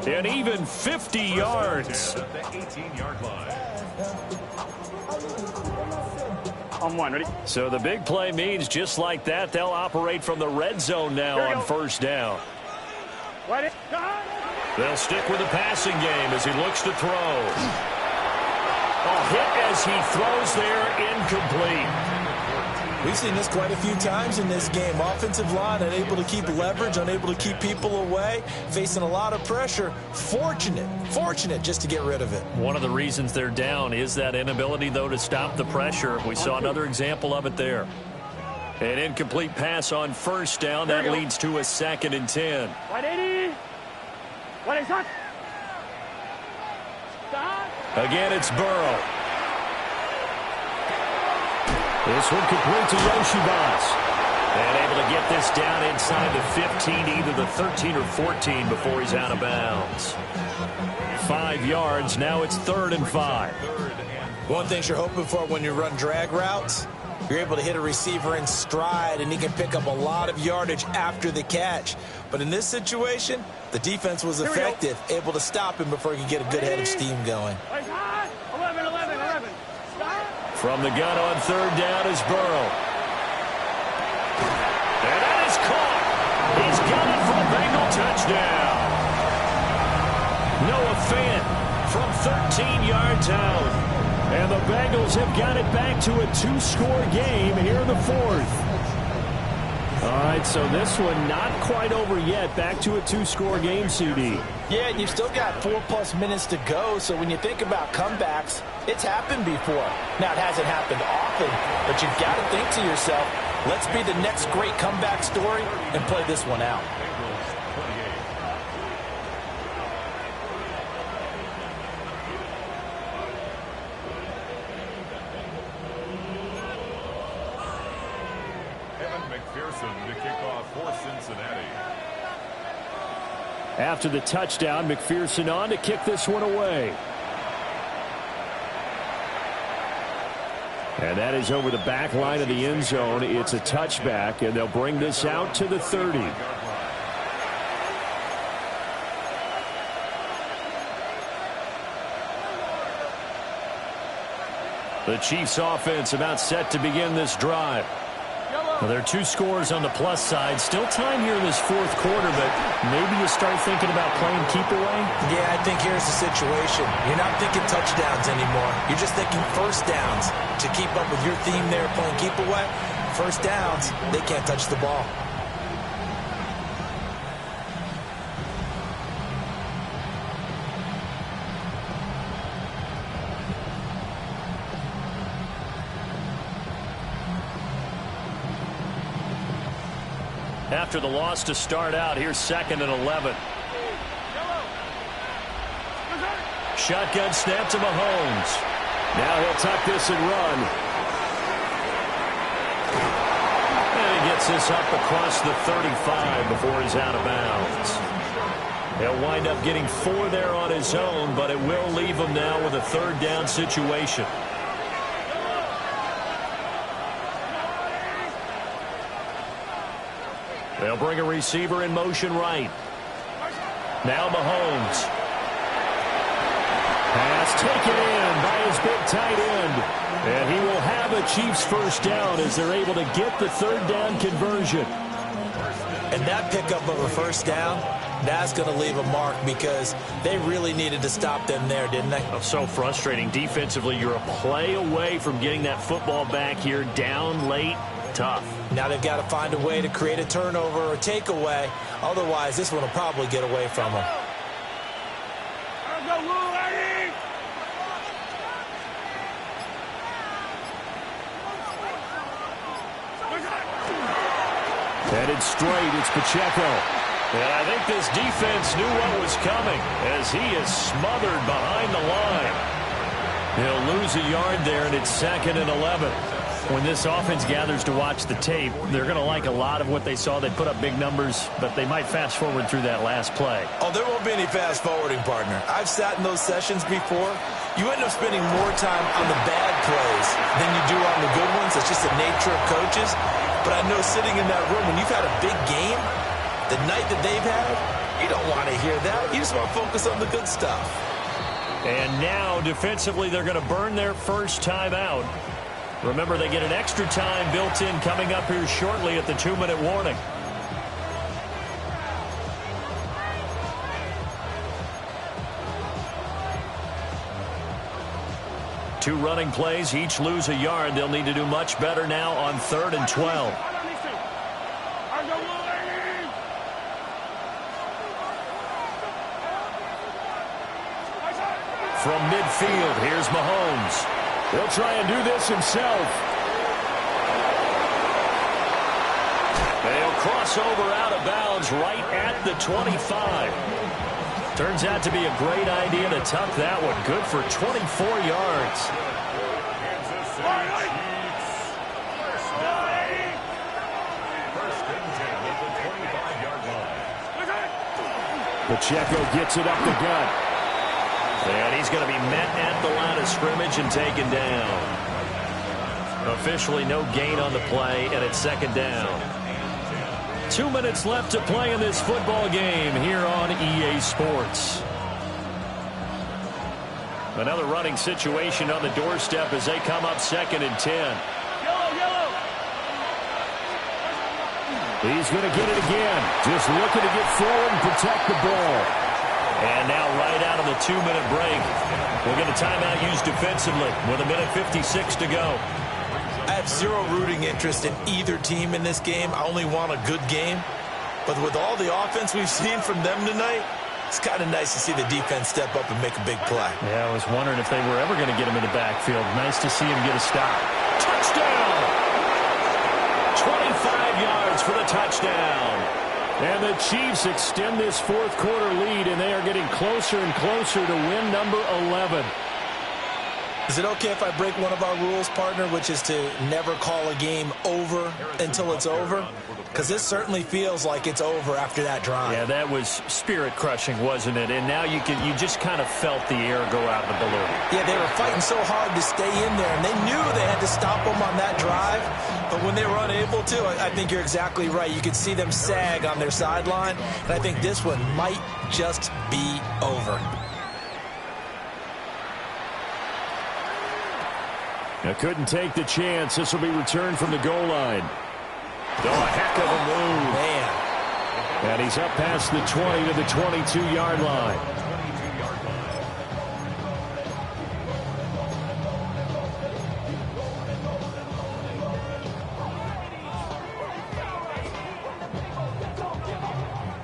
And even 50 yards. At the 18-yard line. On one, ready? So the big play means just like that, they'll operate from the red zone now on 1st down. Ready? They'll stick with the passing game as he looks to throw. A hit as he throws there, incomplete. We've seen this quite a few times in this game. Offensive line unable to keep leverage, unable to keep people away, facing a lot of pressure. Fortunate just to get rid of it. One of the reasons they're down is that inability, though, to stop the pressure. We saw another example of it there. An incomplete pass on 1st down. That leads to a 2nd and 10. Right, 80. What is that? Again, it's Burrow. This one complete to Yoshibas. And able to get this down inside the 15, either the 13 or 14 before he's out of bounds. 5 yards. Now it's 3rd and 5. One thing you're hoping for when you run drag routes, you're able to hit a receiver in stride, and he can pick up a lot of yardage after the catch. But in this situation, the defense was effective, able to stop him before he could get a good head of steam going. 11. From the gun on 3rd down is Burrow. And that is caught. He's got it for a Bengal touchdown. Noah Fant from 13 yards out. And the Bengals have got it back to a 2-score game here in the 4th. All right, so this one not quite over yet. Back to a 2-score game, CD. Yeah, and you've still got 4+ minutes to go, so when you think about comebacks, it's happened before. Now, it hasn't happened often, but you've got to think to yourself, let's be the next great comeback story and play this one out. McPherson to kick off for Cincinnati. After the touchdown, McPherson on to kick this one away. And that is over the back line of the end zone. It's a touchback, and they'll bring this out to the 30. The Chiefs offense about set to begin this drive. Well, there are 2 scores on the plus side. Still time here in this 4th quarter, but maybe you start thinking about playing keep away? Yeah, I think here's the situation. You're not thinking touchdowns anymore. You're just thinking 1st downs. To keep up with your theme there, playing keep away, 1st downs, they can't touch the ball. after the loss to start out. Here's 2nd and 11. Shotgun snap to Mahomes. Now he'll tuck this and run. And he gets this up across the 35 before he's out of bounds. He'll wind up getting 4 there on his own, but it will leave him now with a 3rd down situation. They'll bring a receiver in motion right. Now Mahomes. Pass taken in by his big tight end. And he will have a Chiefs 1st down as they're able to get the 3rd down conversion. And that pickup of a 1st down, that's going to leave a mark because they really needed to stop them there, didn't they? Oh, so frustrating. Defensively, you're a play away from getting that football back here. Down late, tough. Now they've got to find a way to create a turnover or takeaway. Otherwise, this one will probably get away from them. Headed straight, it's Pacheco. And I think this defense knew what was coming as he is smothered behind the line. He'll lose a yard there, and it's 2nd and 11. When this offense gathers to watch the tape, they're going to like a lot of what they saw. They put up big numbers, but they might fast forward through that last play. Oh, there won't be any fast forwarding, partner. I've sat in those sessions before. You end up spending more time on the bad plays than you do on the good ones. It's just the nature of coaches. But I know sitting in that room, when you've had a big game, the night that they've had, you don't want to hear that. You just want to focus on the good stuff. And now, defensively, they're going to burn their first time out. Remember, they get an extra time built in coming up here shortly at the 2-minute warning. Two running plays, each lose a yard. They'll need to do much better now on 3rd and 12. From midfield, here's Mahomes. He'll try and do this himself. They'll cross over out of bounds right at the 25. Turns out to be a great idea to tuck that one. Good for 24 yards. Pacheco gets it up the gut. And he's going to be met at the line of scrimmage and taken down. Officially no gain on the play, and it's 2nd down. 2 minutes left to play in this football game here on EA Sports. Another running situation on the doorstep as they come up 2nd and 10. He's going to get it again. Just looking to get forward and protect the ball. And now right out of the 2-minute break, we'll get a timeout used defensively with 1:56 to go. I have zero rooting interest in either team in this game. I only want a good game. But with all the offense we've seen from them tonight, it's kind of nice to see the defense step up and make a big play. Yeah, I was wondering if they were ever going to get him in the backfield. Nice to see him get a stop. Touchdown! 25 yards for the touchdown. And the Chiefs extend this 4th quarter lead, and they are getting closer and closer to win number 11. Is it okay if I break one of our rules, partner, which is to never call a game over until it's over? Because this certainly feels like it's over after that drive. Yeah, that was spirit-crushing, wasn't it? And now you just kind of felt the air go out of the balloon. Yeah, they were fighting so hard to stay in there, and they knew they had to stop them on that drive. But when they were unable to, I think you're exactly right. You could see them sag on their sideline, and I think this one might just be over. Now couldn't take the chance. This will be returned from the goal line. Oh, a heck of a move. Man. And he's up past the 20 to the 22-yard line.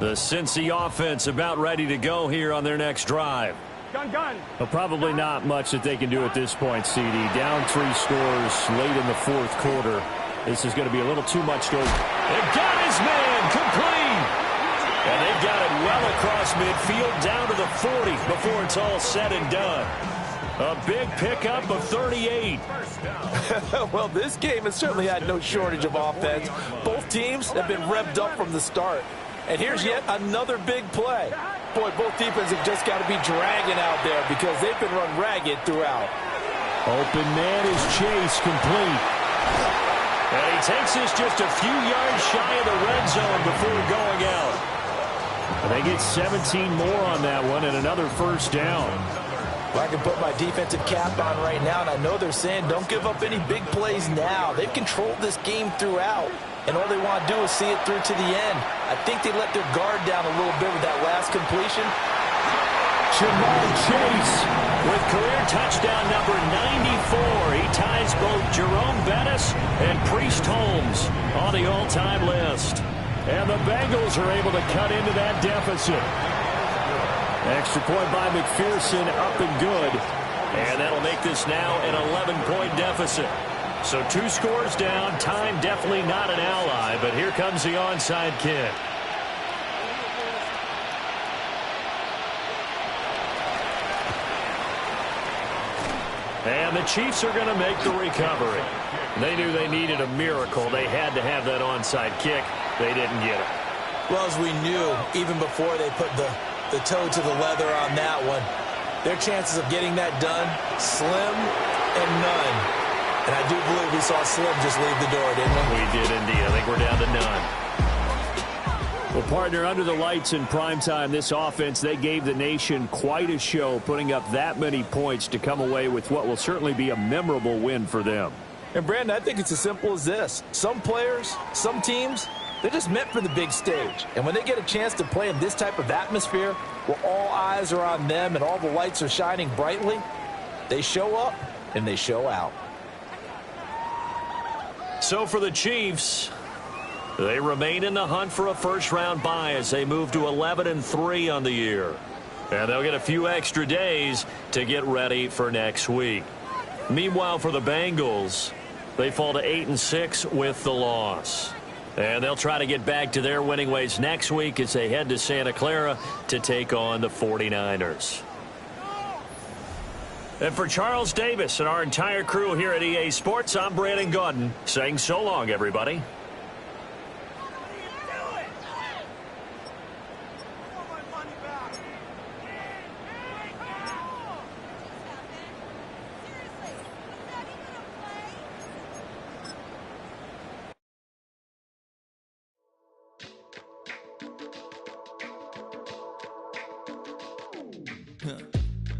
The Cincy offense about ready to go here on their next drive. Gun. Well, probably not much that they can do at this point, CD. Down 3 scores late in the 4th quarter. This is going to be a little too much to... They got his man! well across midfield down to the 40 before it's all said and done. A big pickup of 38. Well, this game has certainly had no shortage of offense. Both teams have been revved up from the start. And here's yet another big play. Boy, both defenses have just got to be dragging out there because they've been run ragged throughout. Open man is Chase, complete. And he takes this just a few yards shy of the red zone before going out. And they get 17 more on that one and another first down. Well, I can put my defensive cap on right now, and I know they're saying don't give up any big plays now. They've controlled this game throughout, and all they want to do is see it through to the end. I think they let their guard down a little bit with that last completion. Jamal Chase with career touchdown number 94. He ties both Jerome Bettis and Priest Holmes on the all-time list. And the Bengals are able to cut into that deficit. Extra point by McPherson, up and good. And that'll make this now an 11-point deficit. So 2 scores down. Time definitely not an ally, but here comes the onside kick. And the Chiefs are going to make the recovery. They knew they needed a miracle. They had to have that onside kick. They didn't get it. Well, as we knew, even before they put the toe to the leather on that one, their chances of getting that done, slim and none. And I do believe we saw Slim just leave the door, didn't we? We did indeed. I think we're down to none. Well, partner, under the lights in primetime, this offense, they gave the nation quite a show, putting up that many points to come away with what will certainly be a memorable win for them. And, Brandon, I think it's as simple as this. Some players, some teams, they're just meant for the big stage. And when they get a chance to play in this type of atmosphere where all eyes are on them and all the lights are shining brightly, they show up and they show out. So for the Chiefs, they remain in the hunt for a first-round bye as they move to 11-3 on the year. And they'll get a few extra days to get ready for next week. Meanwhile, for the Bengals, they fall to 8-6 with the loss. And they'll try to get back to their winning ways next week as they head to Santa Clara to take on the 49ers. And for Charles Davis and our entire crew here at EA Sports, I'm Brandon Gaudin saying so long, everybody.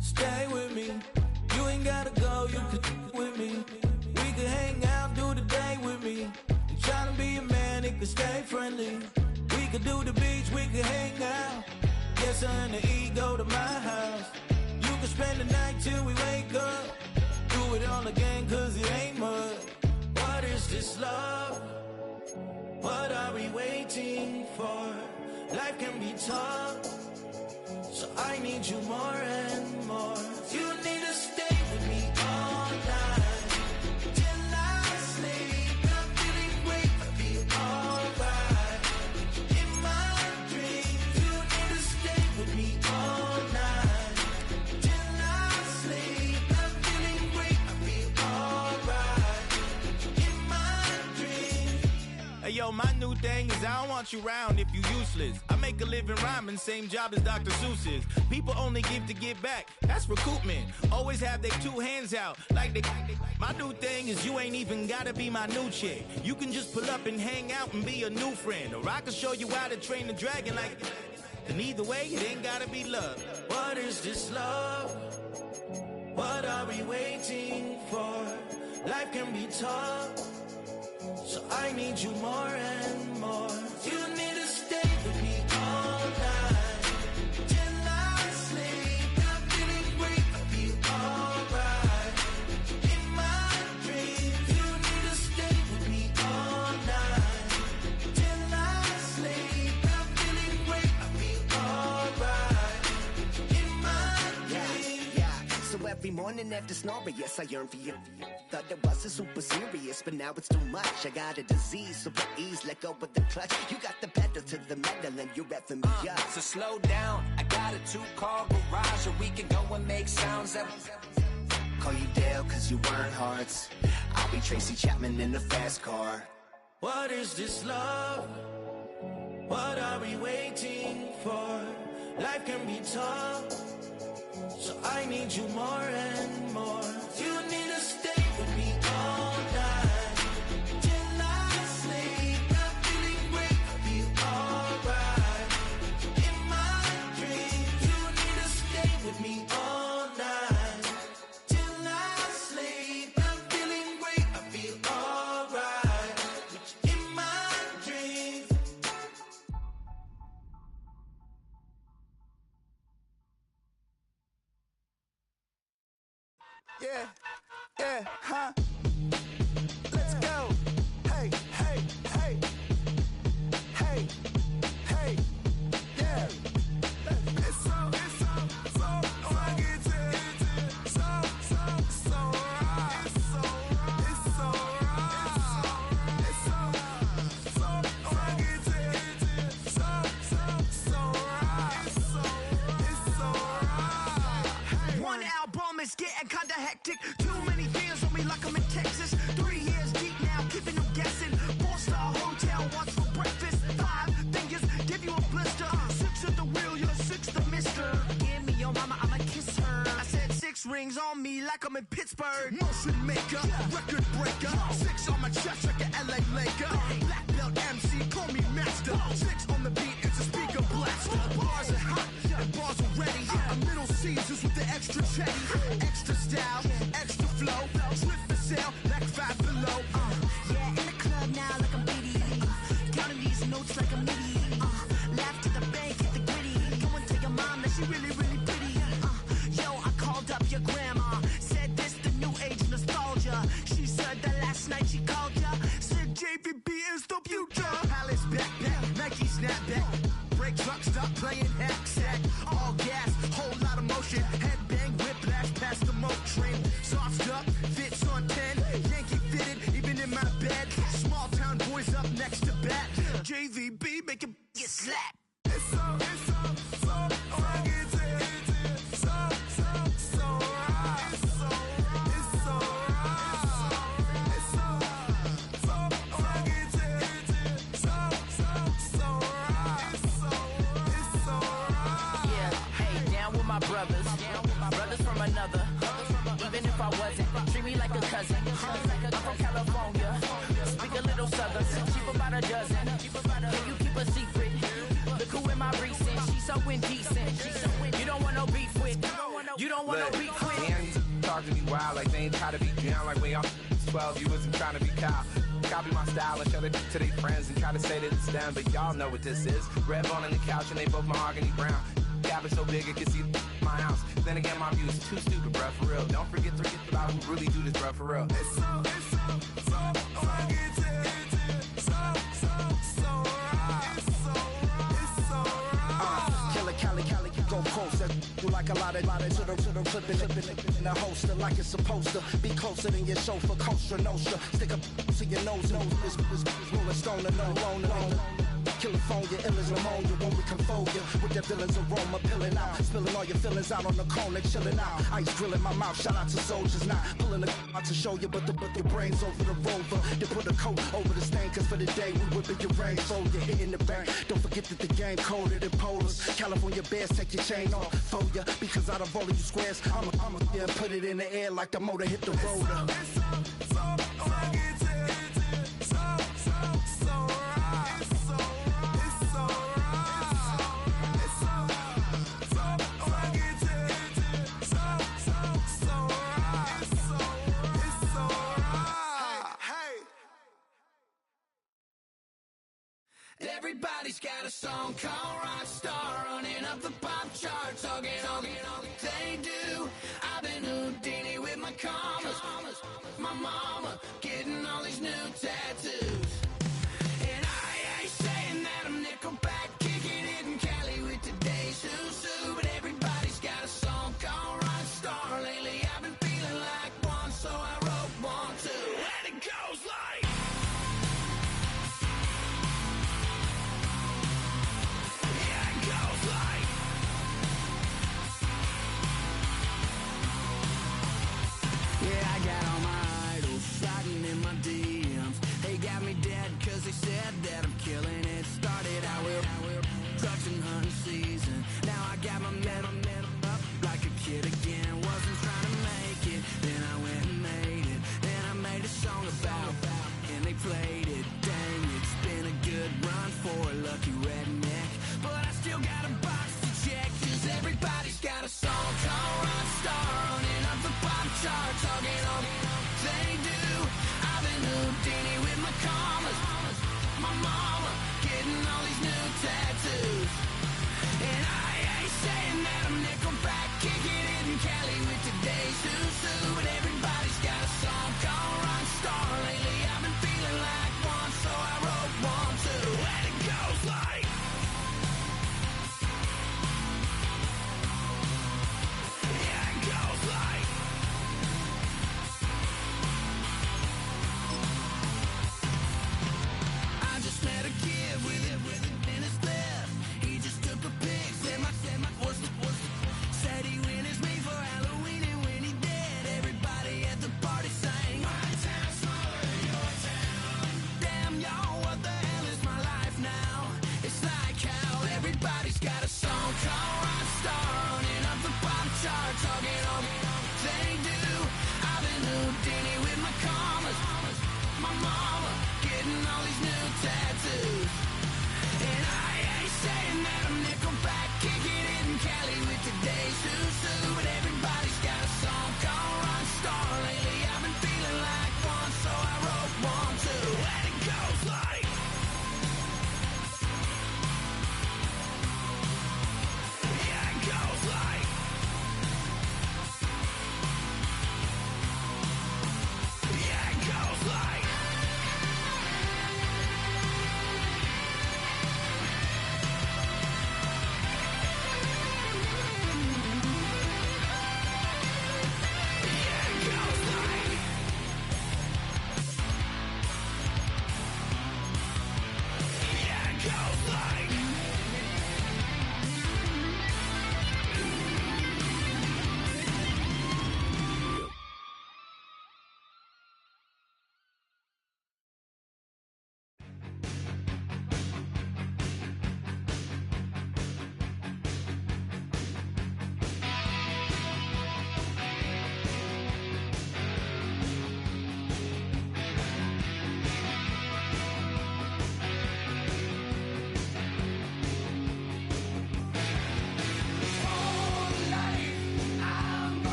Stay with me. You ain't gotta go, you could with me. We could hang out, do the day with me. I'm trying to be a man, it could stay friendly. We could do the beach, we could hang out. Yes, I and the E go to my house. You could spend the night till we wake up. Do it all again, cause it ain't much. What is this love? What are we waiting for? Life can be tough, so I need you more and more. You need to stay with me all night till I sleep. I'm feeling great, I'll be alright. In my dreams, you need to stay with me all night till I sleep. I'm feeling great, I'll be alright. In my dreams. Hey yo, my new thing is I don't want you around if you useless. I make a living rhyming, same job as Dr. Seuss's. People only give to give back, that's recoupment. Always have their 2 hands out, like they. My new thing is you ain't even gotta be my new chick. You can just pull up and hang out and be a new friend. Or I can show you how to train the dragon like. And either way, it ain't gotta be love. What is this love? What are we waiting for? Life can be tough, so I need you more and more. You need to stay with me all night till I sleep. I'm feeling great, I'll be alright. In my dreams, you need to stay with me all night till I sleep. I'm feeling great, I'll be alright. In my dreams. So every morning after snoring, yes, I yearn for you. The thought it wasn't super serious, but now it's too much. I got a disease, so please let go with the clutch. You got the pedal to the metal and you're reffing me up. So slow down, I got a 2-car garage, or we can go and make sounds that... Call you Dale cause you weren't hearts. I'll be Tracy Chapman in the fast car. What is this love? What are we waiting for? Life can be tough, so I need you more and more. You need to stay with me all night till I sleep. I'm feeling great, I feel alright. In my dreams, you need to stay with me all night till I sleep. I'm feeling great, I feel alright. In my dreams. Yeah, huh? Let's go. Hey, hey, hey. Hey, hey, yeah. It's so fucking so right. It's so right. It's so fucking so right. One album is getting kinda hectic. Too many fans on me like I'm in Texas. 3 years deep now, keeping them guessing. 4-star hotel, what's for breakfast? 5 fingers, give you a blister. 6 at the wheel, you're 6 the mister. Give me your mama, I'ma kiss her. I said 6 rings on me like I'm in Pittsburgh. Motion maker, record breaker. 6 on my chest like an LA Laker. Black belt MC, call me master. 6 on the beat, it's a speaker blaster. Bars are hot and bars are ready. A Middle Caesars with the extra chetty. Extra style, extra flow. Slip for sale, like 5 below. Yeah, in the club now like I'm Diddy. Counting these notes like I'm Nitty. Laugh to the bank, hit the gritty. Go and tell your mom that she really, really pretty. Yo, I called up your grandma. Said this the new age nostalgia. She said that last night she called ya. Said JVB is the future. Palace backpack, Nike snapback. Break truck, stop playing hack sack. All gas, whole lot of motion. Headbang, whiplash, past the moat train. Soft up, fits on 10. Yankee fitted, even in my bed. Small town boys up next to bat. JVB, make it get slapped. It's so fucking so right. It's so right. It's so fucking so right. Yeah, hey, down with my brothers. Brothers from another. Even if I wasn't, treat me like a cousin. I'm from California. Speak a little southern. Cheap about a dozen. Can you keep a secret? Look who in my recent. She's so indecent. You don't want no beef with. You don't want no beef with. Man, talk to me wild like they ain't try to be drowned like way off 12. You wasn't trying to be Kyle. Copy my style and show it to their friends and try to say that it's them, but y'all know what this is. Red bone on the couch and they both mahogany brown. Gap is so big it can see my house. Then again, my view is too stupid, bruh, for real. Don't forget about who really do this, bruh, for real. It's so fucking so right. It's so right. Killer Cali, go closer. You like a lot of to the clipping in the holster like it's supposed to be closer than your chauffeur, Costa Nostra. Stick up to your nose, this rolling stone and no loner. California, ill as pneumonia when we confold you with the villain's aroma, pilling out, spilling all your feelings out on the corner, chilling out. Ice grilling my mouth, shout out to soldiers, not pulling the out to show you, but the brains over the rover. They put a coat over the stain, cause for the day we whipping your range, so you're hitting the bank. Don't forget that the game coded in polars. California bears, take your chain off for ya, because out of all of you squares, I'ma yeah, put it in the air like the motor hit the roller. Everybody's got a song called Rockstar, running up the pop charts, all they do. I've been Houdini with my commas, my mama getting all these new tattoos. And I ain't saying that I'm Nickelback, kicking it in Cali with today's Susu, but everybody's got a song called Rockstar. Lately I've been feeling like one, so I wrote one. drugs and hunting season. Now I got my man up like a kid again. Wasn't trying to make it, then I went and made it. Then I made a song about and they played it. Dang, it's been a good run for a lucky redneck, but I still got a box to check, 'cause everybody's got a song called Rockstar, running up the pop chart, talking all they do. I've been Houdini with my commas, my mama getting all these new tattoos, and I ain't saying that I'm Nickelback, kicking it in Cali with today's who's who, but everybody's got a song called Rockstar. Lately I've been feeling like one, so I wrote one too, and it goes like, yeah, it goes like, I just met a kid with it in his left. He just took a pic, said my said he witnessed me for Halloween, and when he did, everybody at the party sang, my town smaller than your town. Damn, y'all, what the hell is my life now? It's like how everybody's got a song called Rockstar, running up the pop chart, talking all they do. I've been Houdini with my commas, my mama getting all these new tattoos, and I ain't saying that I'm Nickelback,